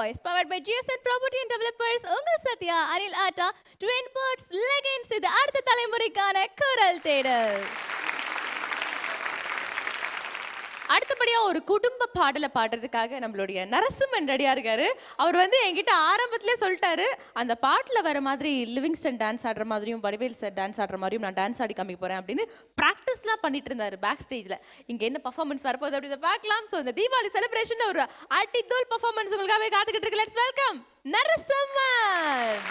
Voice, powered by GSN Property and Developers, உங்கள் Sathya, Anil atta, Twin Birds, Legends, இது அடுத்த தலைமுறைக்கான குரல் தேடல். அடுத்தபடியா ஒரு குடும்ப பாடலை பாடுறதுக்காக நம்மளுடைய நரசிம்மன் ரெடியா இருக்காரு. அவர் என்கிட்ட ஆரம்பத்திலே சொல்லிட்டாரு, அந்த பாட்டுல வர மாதிரி லிவிங்ஸ்டன் டான்ஸ் ஆடுற மாதிரியும் வடிவேல் சார் டான்ஸ் ஆடுற மாதிரியும் நான் டான்ஸ் ஆடி காமிக்க போறேன் அப்படின்னு ப்ராக்டிஸ்லாம் பண்ணிட்டு இருந்தாரு பேக் ஸ்டேஜ்ல. இங்க என்ன பர்ஃபார்மன்ஸ் வரப்போகுது அப்படின்னு பார்க்கலாம். ஸோ இந்த தீபாவளி செலிப்ரேஷன் ஒரு அடித்தூள் பர்ஃபார்மன்ஸ் உங்களுக்காகவே காத்துக்கிட்டு இருக்கு. Let's welcome Narasimhan.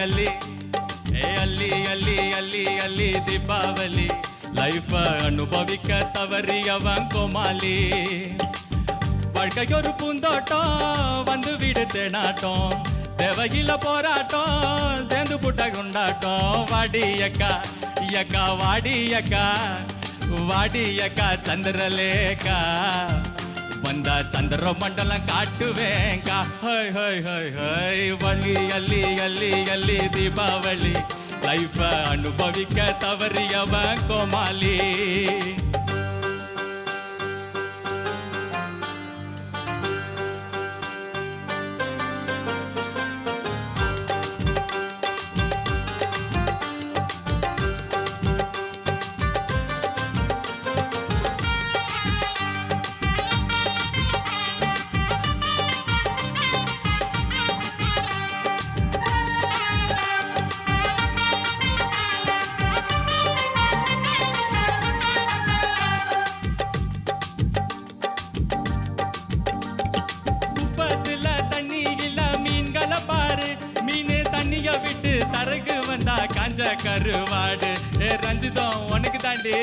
अल्ली ए अल्ली अल्ली अल्ली अल्ली दीपावली लाइफ अनुभविक तवरियवन कोमाली வாழ்க்கையொரு பூந்தோட்டம் வந்து விடு தேனாட்டம் தேவையில்ல போராட்டம் சேர்ந்து புட்ட கொண்டாட்டம் வாடி அக்கா அக்கா வாடி அக்கா வாடி அக்கா சந்திரலேக்கா வந்தா சந்திர மண்டலம் காட்டுவேங்கா ஹை ஹை ஹை ஹை வள்ளி அள்ளி அள்ளி அள்ளி தீபாவளி லைஃப அனுபவிக்க தவறியவன் கோமாளி. விட்டு தரகு வந்தா காஞ்ச கருவாடு ரஞ்சிதம் உனக்கு தாண்டி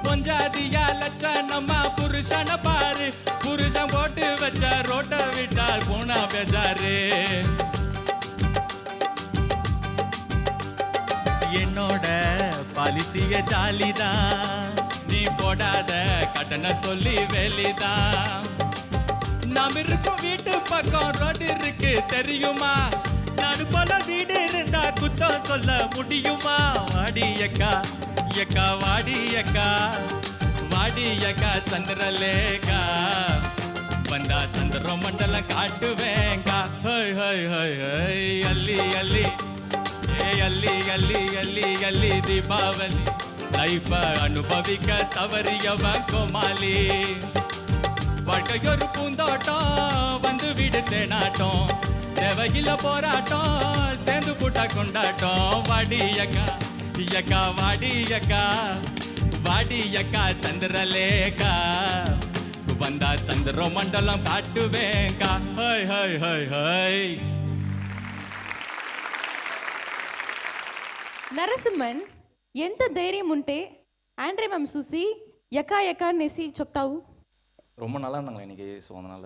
கொஞ்சாதியா லட்சணமா புருஷனை பாரு புருஷன் போட்டு வச்ச ரோட்ட விட்டால் போனா பேஜாரு என்னோட பாலிசிய ஜாலிதான் நீ போடாத கடனை சொல்லி வெளிதான் நாம் இருக்கும் வீட்டு பக்கம் ரோடு இருக்கு தெரியுமா நாடு போல வீடு இருந்தா குத்தம் சொல்ல முடியுமா வாடி அக்கா அக்கா வாடி அக்கா வாடி அக்கா சந்திரலேகா வந்தா சந்திர மண்டலம் காட்டுவேங்கா ஹை ஹை ஹை ஹை அள்ளி அள்ளி ஏ அள்ளி அள்ளி அள்ளி அள்ளி தீபாவளி லைஃப அனுபவிக்க தவறியவன் கோமாளி வாழ்க்கையொரு பூந்தோட்டம் வந்து விடு தேனாட்டம் தேவையில்ல போராட்டம் சேர்ந்து கூட்டா கொண்டாட்டம் வாடி அக்கா அக்கா வாடி அக்கா வாடி அக்கா சந்திரலேகா வந்தா சந்திர மண்டலம் காட்டுவேங்கா ஹை ஹை ஹை ஹை. నరసింహన్ ఎంత ధైర్యం ఉంటే ఆండ్రే మ్యామ్ చూసి యకా యకా నేసి చెప్తావు. ரொம்ப நல்லா இருந்தாங்களா இன்னைக்கு. ஸோ அதனால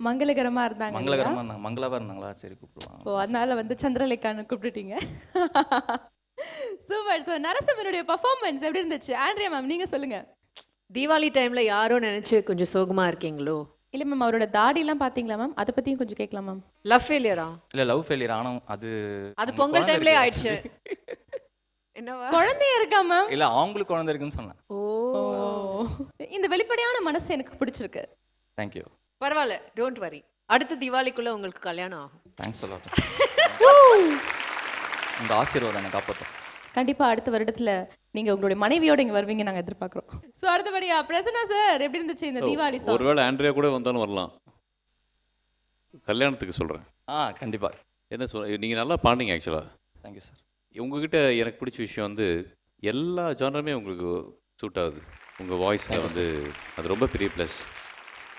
மங்களகரமா இருந்தாங்க. மங்களகரமா இருந்தாங்க, மங்களாவா இருந்தாங்களா, சரி கூப்பிடுவாங்க. ஓ அதனால சந்திரலேகான்னு கூப்பிட்டுட்டீங்க. சூப்பர். ஸோ நரசிம்மனுடைய பர்ஃபார்மன்ஸ் எப்படி இருந்துச்சு? ஆண்ட்ரியா மேம் நீங்க சொல்லுங்க. தீபாவளி டைம்ல யாரோ நினைச்சு கொஞ்சம் சோகமா இருக்கீங்களோ? இல்ல மேம், அவரோட தாடிலாம் பாத்தீங்களா மேம்? அதை பத்தியும் கொஞ்சம் கேட்கலாம் மேம். லவ் ஃபெயிலியரா? இல்ல லவ் ஃபெயிலியர் ஆனோம். அது பொங்கல் டைம்லயே ஆயிடுச்சு. என்னவா குழந்தையா இருக்கா மேம்? இல்ல அவங்களுக்கு குழந்தை இருக்குன்னு சொன்னேன். ஓ இந்த வெளிப்படையான மனசு எனக்கு பிடிச்சிருக்கு. Thank you. பரவாயில்ல, டோன்ட் வரி. அடுத்த தீபாவளிக்குள்ள உங்களுக்கு கல்யாணம் ஆகும். Thanks a lot. உங்க ஆசீர்வாதம் எனக்கு காப்பாத்தும். கண்டிப்பா அடுத்த வருடத்துல நீங்க உங்களுடைய மனைவியோட இங்க வருவீங்க நாங்க எதிர்பார்க்கிறோம். சோ அடுத்தபடியா பிரசன்னா சார் எப்படி இருந்துச்சு இந்த தீபாவளி சாங்? ஒருவேளை ஆண்ட்ரியா கூட வந்தாலும் வரலாம். கல்யாணத்துக்கு சொல்றேன். கண்டிப்பா. என்ன நீங்க நல்லா பாடுனீங்க ஆக்சுவலா. Thank you sir. உங்ககிட்ட எனக்கு பிடிச்ச விஷயம் எல்லா ஜானருமே உங்களுக்கு சூட் ஆகுது. உங்கள் வாய்ஸில் அது ரொம்ப பெரிய ப்ளஸ்.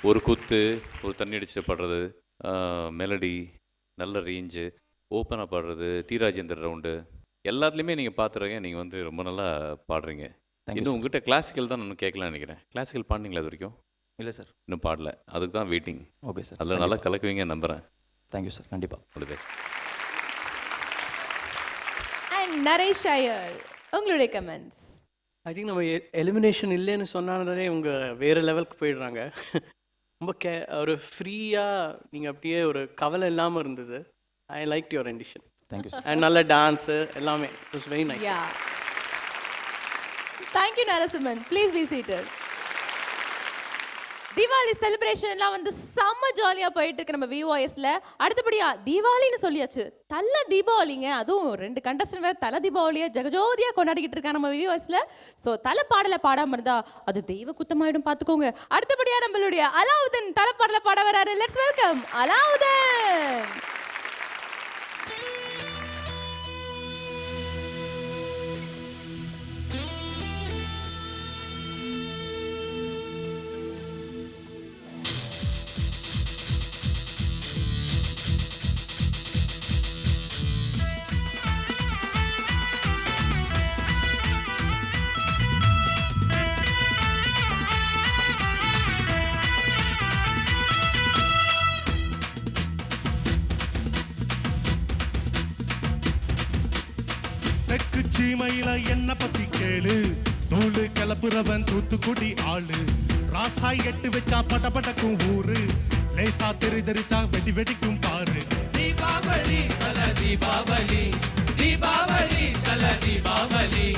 ஒரு குத்து, ஒரு தண்ணி அடிச்சுட்டு பாடுறது, மெலடி, நல்ல ரேஞ்சு, ஓப்பனாக பாடுறது, டி ராஜேந்தர் ரவுண்டு எல்லாத்துலேயுமே நீங்கள் பார்த்துருங்க. நீங்கள் வந்து ரொம்ப நல்லா பாடுறீங்க. இன்னும் உங்ககிட்ட கிளாசிக்கல் தான் நான் கேட்கலான்னு நினைக்கிறேன். கிளாசிக்கல் பாடினீங்களா அது வரைக்கும்? இல்லை சார். இன்னும் பாடல. அதுக்கு தான் வெயிட்டிங். Okay sir. அதில் நல்லா கலக்குவீங்க நம்புகிறேன். Thank you sir. கண்டிப்பாக. All the best. And Naresh Iyer, உங்களுடைய கமெண்ட்ஸ். ஐ திங்க் நம்ம எலிமினேஷன் இல்லைன்னு சொன்னாலே இவங்க வேறு லெவலுக்கு போயிடுறாங்க. ரொம்ப ஒரு ஃப்ரீயாக நீங்கள் அப்படியே ஒரு கவலை இல்லாமல் இருந்தது. I like your rendition. Thank you sir. And நல்ல டான்ஸு எல்லாமே it was very nice. Yeah, thank you Narasimhan. Please be seated. Deepavali செலிப்ரேஷன்லாம் வந்து செம்ம ஜாலியாக போயிட்டு இருக்கு நம்ம விஓஎஸ்ல. அடுத்தபடியா தீபாவளின்னு சொல்லியாச்சு, தல தீபாவளிங்க. அதுவும் 2 கண்டஸ்டன் வேற தல தீபாவளியை ஜெகஜோதியாக கொண்டாடிக்கிட்டு இருக்காங்க நம்ம விஓஎஸ்ல. ஸோ தலை பாடலை பாடாமல் இருந்தா அது தெய்வ குத்தமாயிடும், பார்த்துக்கோங்க. அடுத்தபடியா நம்மளுடைய அலாவுதீன் தலை பாடலை பாட வராரு. Let's welcome Alauddin. தெற்கு சீமையில என்ன பத்தி கேளு, தூளு கிளப்புறவன் தூத்துக்குடி ஆளு. ராசாய் எட்டு வச்சா படபடக்கும் ஊரு, லேசா தெரிதறிச்சா வெடி வெடிக்கும் பாரு. தீபாவளி தல தீபாவளி, தீபாவளி தல தீபாவளி.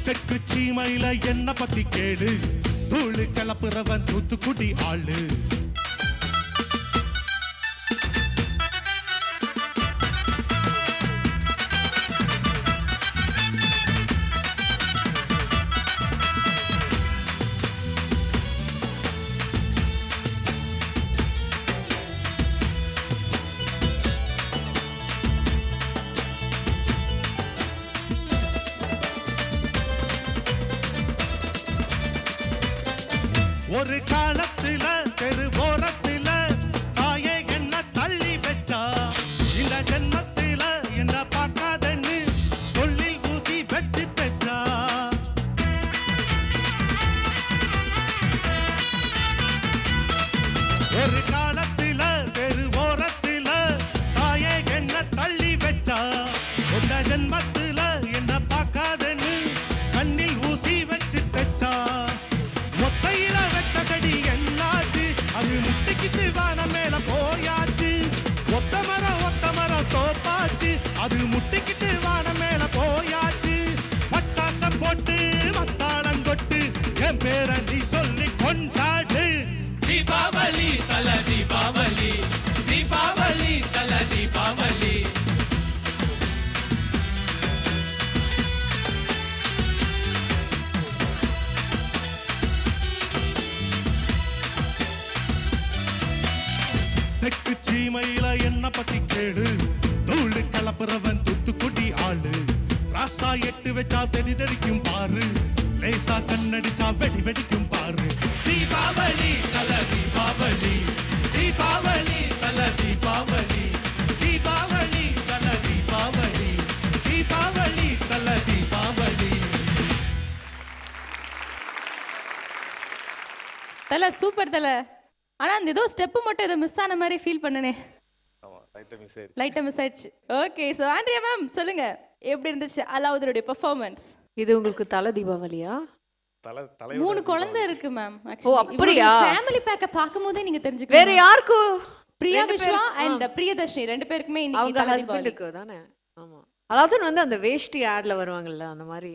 தெற்கு சீமையில என்ன பத்தி கேளு, தூளு கிளப்புறவன் தூத்துக்குடி ஆளு. ஒரு காலத்துல தெருவோரத்துல தாயே என்ன தள்ளி வச்சா, இந்த ஜென்மத்தில என்ன பார்க்காதன்னு சொல்லில் ஊசி வச்சு தைச்சா. ஒரு காலத்துல தெருவோரத்துல தாயே என்ன தள்ளி வச்சா, இந்த ஜென்மத்தில என்ன பார்க்காதன்னு கண்ணில் ஊசி வச்சு தைச்சா. மொத்தையில வெட்ட செடி என்னாச்சு, அது முட்டிக்கிட்டு வான மேல போயாச்சு. ஒத்த மரம் தோப்பாச்சு, அது முட்டிக்கிட்டு வான மேல போயாச்சு. பட்டாசம் போட்டு மத்தாளம் கொட்டு என் பேர நீ சொல்லி கொண்டாடு. தீபாவளி தல தீபாவளி, தீபாவளி தல தீபாவளி. தெற்கு சீமையில என்ன பத்தி கேளு, தூளு கலப்புறவன் தூத்துக்குடி ஆளு. ராசா எட்டு வச்சா தெளிதடிக்கும் பாரு, லேசா கண்ணடிச்சா வெடி வெடிக்கும் பாரு. தீபாவளி தல தீபாவளி, தீபாவளி தல தீபாவளி, தீபாவளி தல தீபாவளி, தீபாவளி தல தீபாவளி. தலை சூப்பர் தலை. ஆனா அந்த ஏதோ ஸ்டெப்பு மட்டும் ஏதோ மிஸ் ஆன மாதிரி ஃபீல் பண்ணனே. லைட்டா மிஸ் ஆயிடுச்சு. ஓகே, ஸோ ஆண்ட்ரியா மேம் சொல்லுங்க, எப்படி இருந்துச்சு அலாவுதீனுடைய பெர்ஃபார்மன்ஸ்? இது உங்களுக்கு தலை தீபாவளியா? 3 குழந்தை இருக்கு மேம். ஓ, அப்படியா? ஃபேமிலி பேக்க பாக்கும்போதே நீங்க தெரிஞ்சுக்கலாம். வேற யாருக்கும்? பிரியா விஸ்வா அண்ட் பிரியதர்ஷினி 2 பேருக்குமே இன்னைக்கு அவங்க தலை தீபாவளி. ஹஸ்பண்டுக்கு தானே? ஆமா. அலாவுதீன் வந்து அந்த வேஷ்டி ஆட்ல வருவாங்கல்ல, அந்த மாதிரி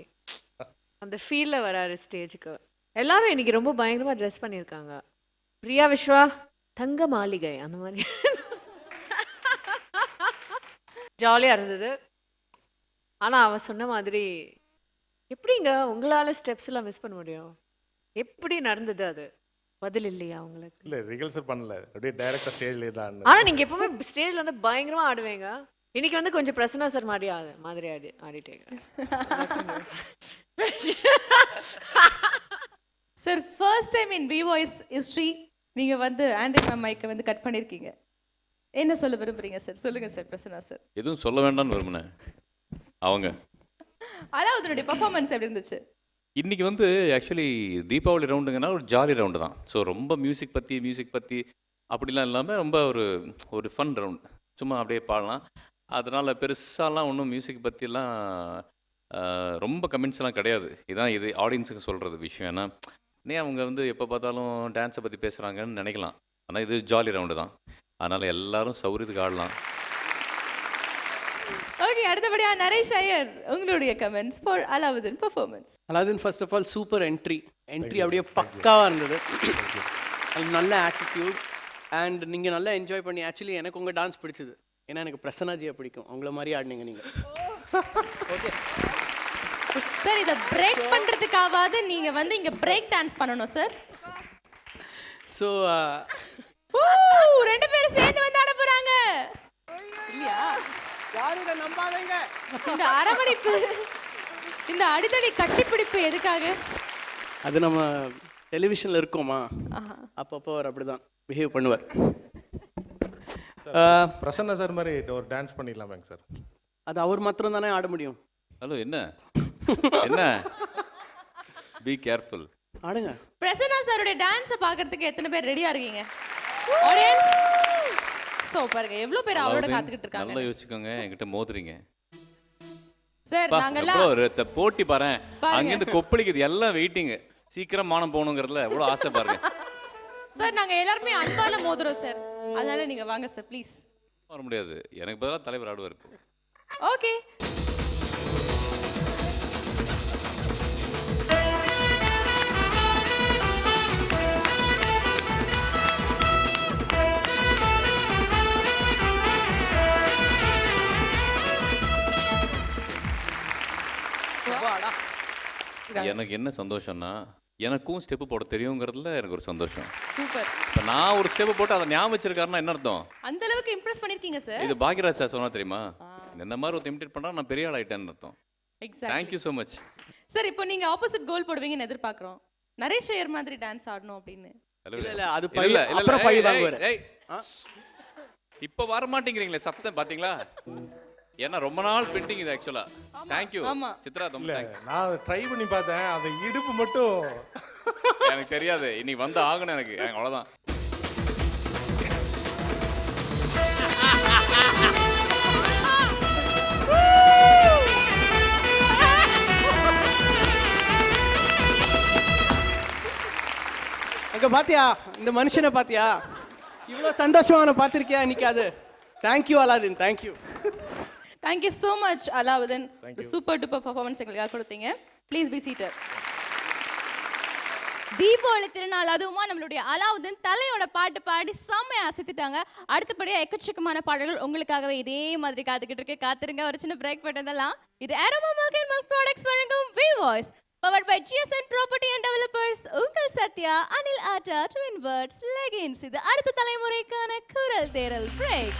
அந்த ஃபீல்ல வராரு ஸ்டேஜுக்கு. எல்லாரும் இன்னைக்கு ரொம்ப பயங்கரமா ட்ரெஸ் பண்ணியிருக்காங்க. பிரியா விஸ்வா தங்க மாளிகை அந்த மாதிரி ஜாலியாக இருந்தது. ஆனால் அவன் சொன்ன மாதிரி எப்படிங்க உங்களால் ஸ்டெப்ஸ் எல்லாம் மிஸ் பண்ண முடியும்? எப்படி நடந்தது அது? பதில் இல்லையா உங்களுக்கு? இல்லை ரிகல்சல் பண்ணல, அப்படியே டைரக்டாக ஸ்டேஜ்லேயே தான் ஆடினேன். ஆனா நீங்க எப்பவுமே ஸ்டேஜ்ல வந்து பயங்கரமா ஆடுவீங்க. இன்னைக்கு வந்து கொஞ்சம் பிரசன்னா சார் மாதிரி ஆடிட்டீங்க. Sir first time in V voice history நீங்க வந்து ஆண்ட்ரி மேம் மைக்கை வந்து கட் பண்ணிருக்கீங்க. என்ன சொல்ல விரும்புறீங்க சார்? சொல்லுங்க சார் பிரசன்னா சார். எதுவும் சொல்ல வேண்டாம்னு விரும்பினேன். அவங்க அலாவுதனுடைய பெர்ஃபார்மன்ஸ் எப்படி இருந்துச்சு? இன்றைக்கி வந்து ஆக்சுவலி தீபாவளி ரவுண்டுங்கன்னா ஒரு ஜாலி ரவுண்டு தான். ஸோ ரொம்ப மியூசிக் பற்றி அப்படிலாம் இல்லாமல் ரொம்ப ஒரு ஃபன் ரவுண்ட், சும்மா அப்படியே பாடலாம். அதனால் பெருசாலாம் ஒன்றும் மியூசிக் பற்றிலாம் ரொம்ப கமெண்ட்ஸ்லாம் கிடையாது. இது ஆடியன்ஸுக்கு சொல்கிறது விஷயம். ஏன்னா அவங்க வந்து எப்போ பார்த்தாலும் டான்ஸை பற்றி பேசுகிறாங்கன்னு நினைக்கலாம். ஆனால் இது ஜாலி ரவுண்டு தான். அதனால் எல்லாரும் சௌரியத்துக்கு ஆடலாம். ஓகே, அடுத்தபடியா நரேஷ் ஐயர், உங்களுடைய comments for Alauddin performance. Alauddin first of all super entry அப்படியே பக்காவாக இருந்தது. அது நல்ல ஆட்டிடியூட் அண்ட் நீங்கள் நல்லா என்ஜாய் பண்ணி. ஆக்சுவலி எனக்கு உங்கள் டான்ஸ் பிடிச்சது. ஏன்னா எனக்கு பிரசன்னாஜியை பிடிக்கும். அவங்கள மாதிரி ஆடினீங்க நீங்கள். ஓகே சார், இதை பிரேக் பண்றதுக்காவது நீங்க வந்து இங்க பிரேக் டான்ஸ் பண்ணணும் சார். ஸோ ரெண்டு பேரும் சேர்ந்து வந்து ஆட போறாங்க இல்லையா? யாரும் இதை நம்பாதீங்க. இந்த அரவணைப்பு, இந்த அடிதடி கட்டிப்பிடிப்பு எதுக்காக? அது நம்ம டெலிவிஷனில் இருக்கோமா, அப்பப்போ அவர் அப்படி தான் பிஹேவ் பண்ணுவார். பிரசன்னா சார் மாதிரி ஒரு டான்ஸ் பண்ணிடலாமேங்க சார்? அது அவர் மாத்திரம் தானே ஆட முடியும். ஹலோ, என்ன பி கேர்ஃபுல். ஆடுங்க. பிரசன்னா சாரோட டான்ஸை பார்க்கறதுக்கு எத்தனை பேர் ரெடியா இருக்கீங்க ஆடியன்ஸ்? சோ பாருங்க எவ்வளவு பேர் அவரோட காத்துக்கிட்டு இருக்காங்க. நல்லா யோசிச்சுக்கோங்க, என்கிட்ட மோதுறீங்க சார். நாங்கெல்லாம் போட்டி பாறேன், அங்கிருந்து கொப்பளிக்குது எல்லாம் வெயிட்டிங். சீக்கிரம் மானம் போகணுங்கிறதுல எவ்வளவு ஆசை பாருங்க சார். நாங்க எல்லாருமே அன்பால மோதுறோம் சார். அதனால நீங்க வாங்க சார் ப்ளீஸ். வர முடியாது, எனக்கு பதிலாக தலைவர் ஆடுவார். ஓகே, எனக்கு என்ன சந்தோஷம்னா, எனக்கும் ஸ்டெப்பு போட தெரியுங்கிறதுல எனக்கு ஒரு சந்தோஷம். சூப்பர். இப்போ நான் ஒரு ஸ்டெப்பு போட்டு அதை ஞாபகம் வச்சிருக்காருன்னா என்ன அர்த்தம்? அந்த அளவுக்கு இம்ப்ரெஸ் பண்ணிருக்கீங்க சார். இது பாக்யராஜ் சார் சொன்னா தெரியுமா, இந்த மாதிரி ஒரு இமிடேட் பண்ணா நான் பெரிய ஆள் ஆயிட்டேன்னு அர்த்தம். Exactly. Thank you so much sir. இப்போ நீங்க ஆப்போசிட் கோல் போடுவீங்கன்னு எதிர்பார்க்குறோம். நரேஷ் ஐயர் மாதிரி டான்ஸ் ஆடணும் அப்படின்னு. இல்ல அது அப்புறம் பழி வாங்குவாரு. இப்போ வர மாட்டேங்கிறீங்களே சத்தம் பாத்தீங்களா? ஏன்னா ரொம்ப நாள் பெண்டிங் இது ஆக்சுவலா. தேங்க்யூ சித்ரா, ரொம்ப தேங்க்ஸ். நான் ட்ரை பண்ணி பார்த்தேன், அந்த இடுப்பு மட்டும் எனக்கு தெரியாது. இன்னைக்கு வந்து ஆகணும் எனக்கு, அவ்வளவுதான். அங்க பாத்தியா இந்த மனுஷனை பாத்தியா? இவ்வளவு சந்தோஷமா அவனை பார்த்திருக்கியா இன்னைக்கு? அது thank you Alauddin, thank you. Thank you so much Alauddin. Super duper performance எங்களுக்காக கொடுத்தீங்க. Please be seated. தீபாவளி திருநாள், அதுவுமா நம்மளுடைய அலாவுதீன் தலையோட பாட்டு பாடி செம்மையா அசைத்துட்டாங்க. அடுத்தபடியா எக்கச்சக்கமான பாடல்கள் உங்களுக்காகவே இதே மாதிரி காத்துக்கிட்டு இருக்கு. காத்திருங்க, ஒரு சின்ன பிரேக் போட்டதெல்லாம். இது Aroma milk and milk products வழங்கும் V voice, powered by GSN Property and Developers. உங்கள் Sathya, Anil Atta, twin words, leggings. இது அடுத்த தலைமுறைக்கான குரல் தேரல் பிரேக்.